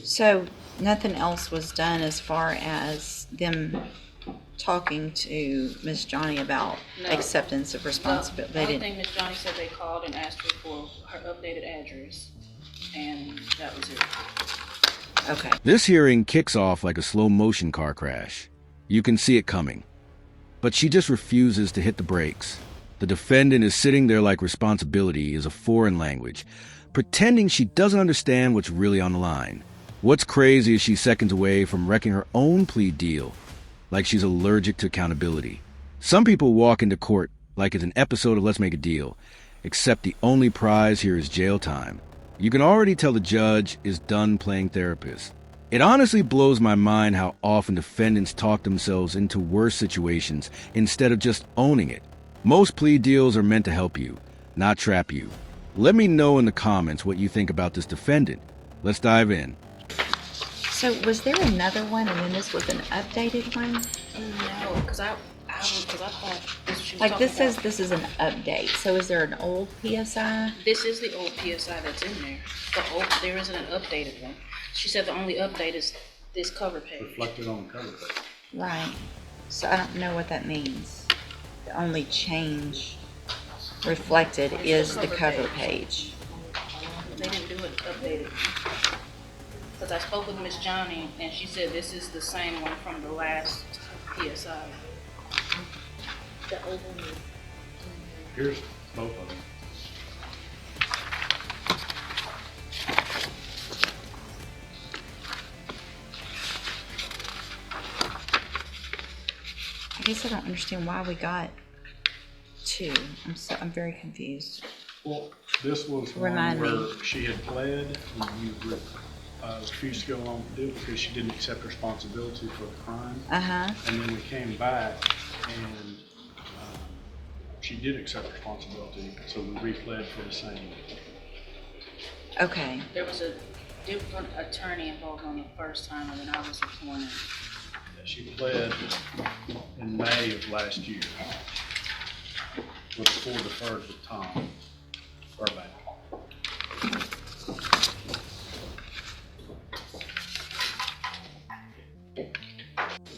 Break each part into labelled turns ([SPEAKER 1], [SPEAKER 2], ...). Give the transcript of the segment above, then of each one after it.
[SPEAKER 1] So nothing else was done as far as them talking to Miss Johnny about
[SPEAKER 2] No.
[SPEAKER 1] acceptance of responsibility?
[SPEAKER 2] The only thing Miss Johnny said, they called and asked her for her updated address, and that was it.
[SPEAKER 1] Okay.
[SPEAKER 3] This hearing kicks off like a slow-motion car crash. You can see it coming. But she just refuses to hit the brakes. The defendant is sitting there like responsibility is a foreign language, pretending she doesn't understand what's really on the line. What's crazy is she's seconds away from wrecking her own plea deal, like she's allergic to accountability. Some people walk into court like it's an episode of Let's Make a Deal, except the only prize here is jail time. You can already tell the judge is done playing therapist. It honestly blows my mind how often defendants talk themselves into worse situations instead of just owning it. Most plea deals are meant to help you, not trap you. Let me know in the comments what you think about this defendant. Let's dive in.
[SPEAKER 1] So was there another one and then this was an updated one?
[SPEAKER 2] No, because I thought she was
[SPEAKER 1] Like
[SPEAKER 2] talking
[SPEAKER 1] this says
[SPEAKER 2] about,
[SPEAKER 1] this is an update. So is there an old PSI?
[SPEAKER 2] this is the old PSI that's in there. There isn't an updated one. She said the only update is this cover page.
[SPEAKER 4] Reflected on the cover page.
[SPEAKER 1] Right. So I don't know what that means. The only change reflected is the cover page.
[SPEAKER 2] They didn't do it updated. Because I spoke with Miss Johnny, and she said this is the same one from the last PSI. The old one.
[SPEAKER 4] Here's both of them.
[SPEAKER 1] I guess I don't understand why we got two. I'm very confused.
[SPEAKER 4] Well, this was
[SPEAKER 1] Remind
[SPEAKER 4] one
[SPEAKER 1] me.
[SPEAKER 4] where she had pled and you refused to go along with it because she didn't accept responsibility for the crime.
[SPEAKER 1] Uh-huh.
[SPEAKER 4] And then we came back and she did accept responsibility, so we replayed for the same.
[SPEAKER 1] Okay.
[SPEAKER 2] There was a different attorney involved on the first time, and then I was appointed.
[SPEAKER 4] She pled in May of last year with a full deferred with Tom Burbank.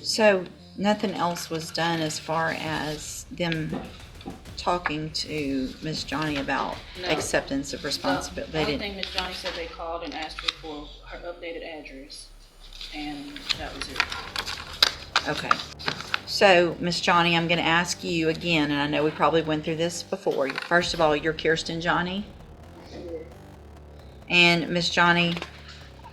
[SPEAKER 1] So nothing else was done as far as them talking to Miss Johnny about
[SPEAKER 2] No.
[SPEAKER 1] acceptance of responsibility.
[SPEAKER 2] The
[SPEAKER 1] They
[SPEAKER 2] only
[SPEAKER 1] didn't.
[SPEAKER 2] thing Miss Johnny said, they called and asked her for her updated address, and that was it.
[SPEAKER 1] Okay. So, Miss Johnny, I'm going to ask you again, and I know we probably went through this before. First of all, you're Kirsten Johnny. And Miss Johnny,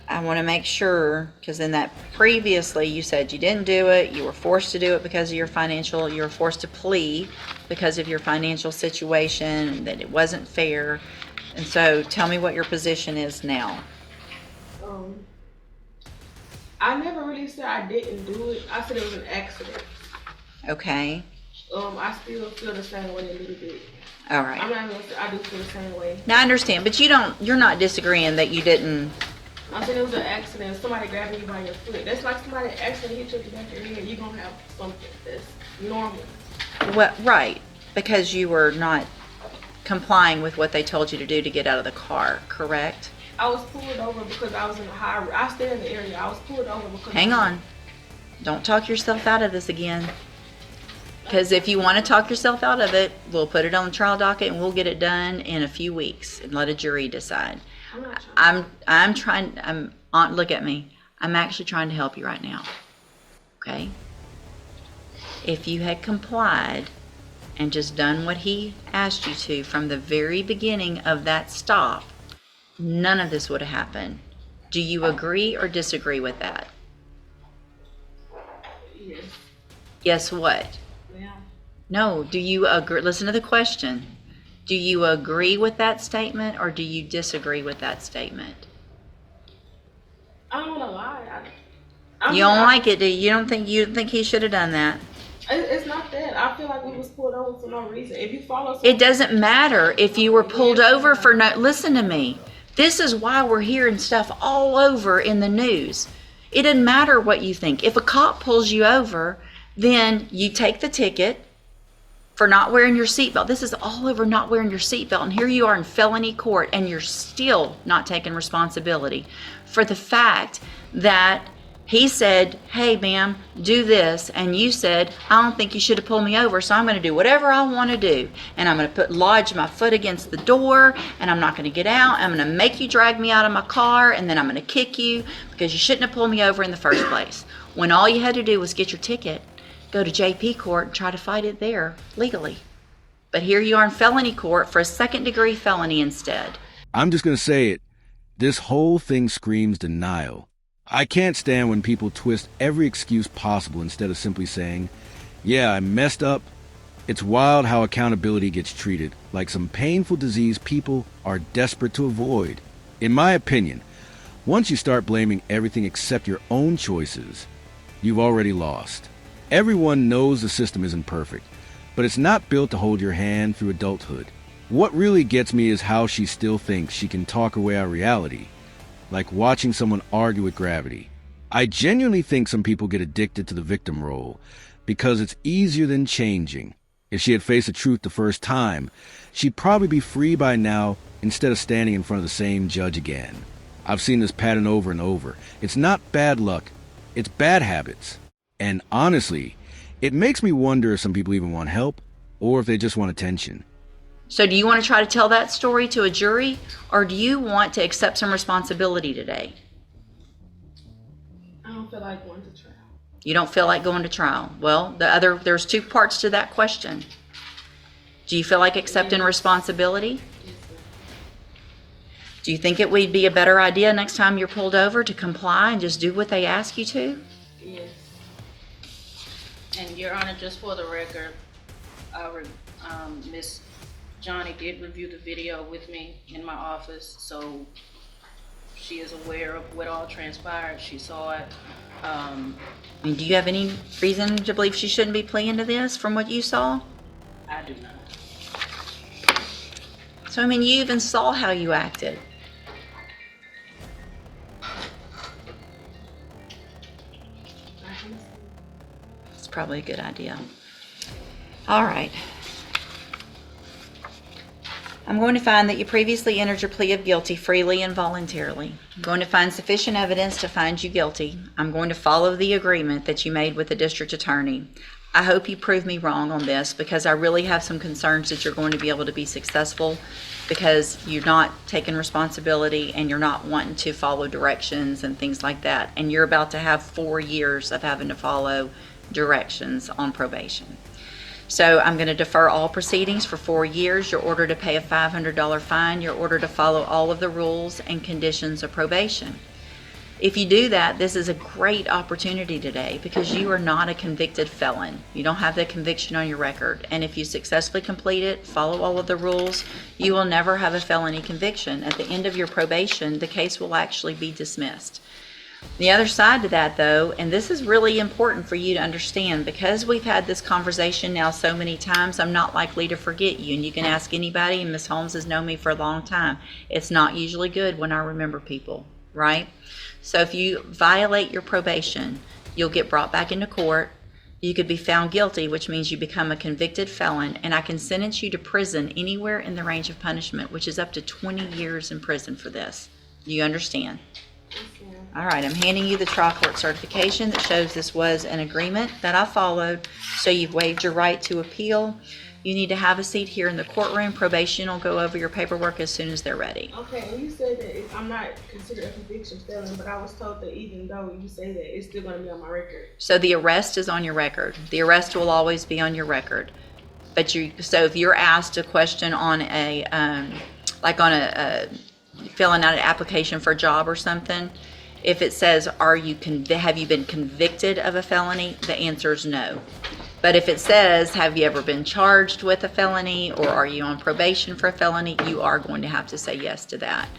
[SPEAKER 1] I want to make sure, because in that previously you said you didn't do it, you were forced to do it because of your financial, you were forced to plea because of your financial situation, and that it wasn't fair. And so tell me what your position is now.
[SPEAKER 5] I never really said I didn't do it. I said it was an accident.
[SPEAKER 1] Okay?
[SPEAKER 5] I still feel the same way a little bit.
[SPEAKER 1] All
[SPEAKER 5] I'm
[SPEAKER 1] right.
[SPEAKER 5] not gonna say I do feel the same way.
[SPEAKER 1] Now I understand, but you're not disagreeing that you didn't.
[SPEAKER 5] I said it was an accident. Somebody grabbing you by your foot. That's like somebody accidentally hit you in the back of your head. You're gonna have something that's normal.
[SPEAKER 1] Well, right, because you were not complying with what they told you to do to get out of the car, correct?
[SPEAKER 5] I was pulled over because I was in a high. I stayed in the area. I was pulled over because.
[SPEAKER 1] Hang on. Don't talk yourself out of this again. Because if you want to talk yourself out of it, we'll put it on the trial docket and we'll get it done in a few weeks and let a jury decide. I'm trying, look at me. I'm actually trying to help you right now. Okay? If you had complied and just done what he asked you to from the very beginning of that stop, none of this would have happened. Do you agree or disagree with that?
[SPEAKER 5] Yes.
[SPEAKER 1] Yes, what?
[SPEAKER 5] Yeah.
[SPEAKER 1] No, do you agree? Listen to the question. Do you agree with that statement or do you disagree with that statement?
[SPEAKER 5] I don't want to lie.
[SPEAKER 1] You don't like it, do you? You don't think he should have done that?
[SPEAKER 5] It's not that. I feel like we was pulled over for no reason. If you follow.
[SPEAKER 1] It doesn't matter if you were pulled over for no. Listen to me. This is why we're hearing stuff all over in the news. It doesn't matter what you think. If a cop pulls you over, then you take the ticket for not wearing your seatbelt. This is all over not wearing your seatbelt. And here you are in felony court and you're still not taking responsibility for the fact that he said, hey, ma'am, do this. And you said, I don't think you should have pulled me over, so I'm going to do whatever I want to do. And I'm going to lodge my foot against the door, and I'm not going to get out. I'm going to make you drag me out of my car, and then I'm going to kick you because you shouldn't have pulled me over in the first place. When all you had to do was get your ticket, go to JP court, and try to fight it there legally. But here you are in felony court for a second-degree felony instead.
[SPEAKER 3] I'm just going to say it. This whole thing screams denial. I can't stand when people twist every excuse possible instead of simply saying, yeah, I messed up. It's wild how accountability gets treated like some painful disease people are desperate to avoid. In my opinion, once you start blaming everything except your own choices, you've already lost. Everyone knows the system isn't perfect, but it's not built to hold your hand through adulthood. What really gets me is how she still thinks she can talk her way out of reality, like watching someone argue with gravity. I genuinely think some people get addicted to the victim role because it's easier than changing. If she had faced the truth the first time, she'd probably be free by now instead of standing in front of the same judge again. I've seen this pattern over and over. It's not bad luck, it's bad habits. And honestly, it makes me wonder if some people even want help or if they just want attention.
[SPEAKER 1] So do you want to try to tell that story to a jury, or do you want to accept some responsibility today?
[SPEAKER 5] I don't feel like going to trial.
[SPEAKER 1] You don't feel like going to trial. Well, there's two parts to that question. Do you feel like accepting responsibility?
[SPEAKER 5] Yes, ma'am.
[SPEAKER 1] Do you think it would be a better idea next time you're pulled over to comply and just do what they ask you to?
[SPEAKER 5] Yes.
[SPEAKER 2] And Your Honor, just for the record, Miss Johnny did review the video with me in my office, so she is aware of what all transpired. She saw it.
[SPEAKER 1] I mean, do you have any reason to believe she shouldn't be pleading to this from what you saw?
[SPEAKER 2] I do not.
[SPEAKER 1] So, I mean, you even saw how you acted. It's probably a good idea. All right. I'm going to find that you previously entered your plea of guilty freely and voluntarily. I'm going to find sufficient evidence to find you guilty. I'm going to follow the agreement that you made with the district attorney. I hope you prove me wrong on this, because I really have some concerns that you're going to be able to be successful, because you're not taking responsibility and you're not wanting to follow directions and things like that. And you're about to have 4 years of having to follow directions on probation. So I'm going to defer all proceedings for 4 years. You're ordered to pay a $500 fine. You're ordered to follow all of the rules and conditions of probation. If you do that, this is a great opportunity today, because you are not a convicted felon. You don't have that conviction on your record. And if you successfully complete it, follow all of the rules, you will never have a felony conviction. At the end of your probation, the case will actually be dismissed. The other side to that, though, and this is really important for you to understand, because we've had this conversation now so many times, I'm not likely to forget you. And you can ask anybody, and Ms. Holmes has known me for a long time. It's not usually good when I remember people, right? So if you violate your probation, you'll get brought back into court. You could be found guilty, which means you become a convicted felon, and I can sentence you to prison anywhere in the range of punishment, which is up to 20 years in prison for this. Do you understand? All right, I'm handing you the trial court certification that shows this was an agreement that I followed, so you've waived your right to appeal. You need to have a seat here in the courtroom. Probation will go over your paperwork as soon as they're ready.
[SPEAKER 5] Okay, and you said that I'm not considered a conviction felon, but I was told that even though you say that, it's still going to be on my record.
[SPEAKER 1] So the arrest is on your record. The arrest will always be on your record. But so if you're asked a question on a, filling out an application for a job or something, if it says, have you been convicted of a felony? The answer is no. But if it says, have you ever been charged with a felony, or are you on probation for a felony, you are going to have to say yes to that.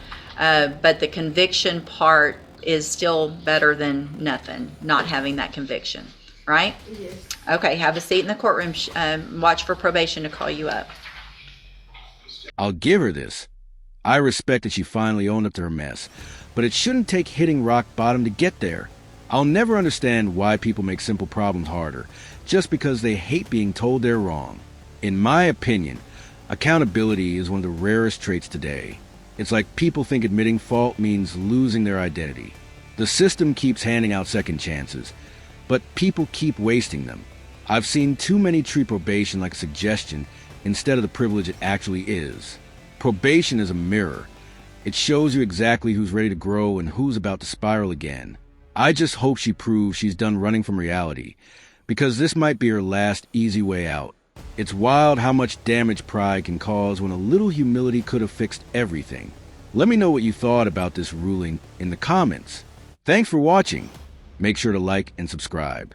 [SPEAKER 1] But the conviction part is still better than nothing, not having that conviction, right?
[SPEAKER 5] Yes.
[SPEAKER 1] Okay, have a seat in the courtroom. Watch for probation to call you up.
[SPEAKER 3] I'll give her this. I respect that she finally owned up to her mess, but it shouldn't take hitting rock bottom to get there. I'll never understand why people make simple problems harder, just because they hate being told they're wrong. In my opinion, accountability is one of the rarest traits today. It's like people think admitting fault means losing their identity. The system keeps handing out second chances, but people keep wasting them. I've seen too many treat probation like a suggestion instead of the privilege it actually is. Probation is a mirror. It shows you exactly who's ready to grow and who's about to spiral again. I just hope she proves she's done running from reality, because this might be her last easy way out. It's wild how much damage pride can cause when a little humility could have fixed everything. Let me know what you thought about this ruling in the comments. Thanks for watching. Make sure to like and subscribe.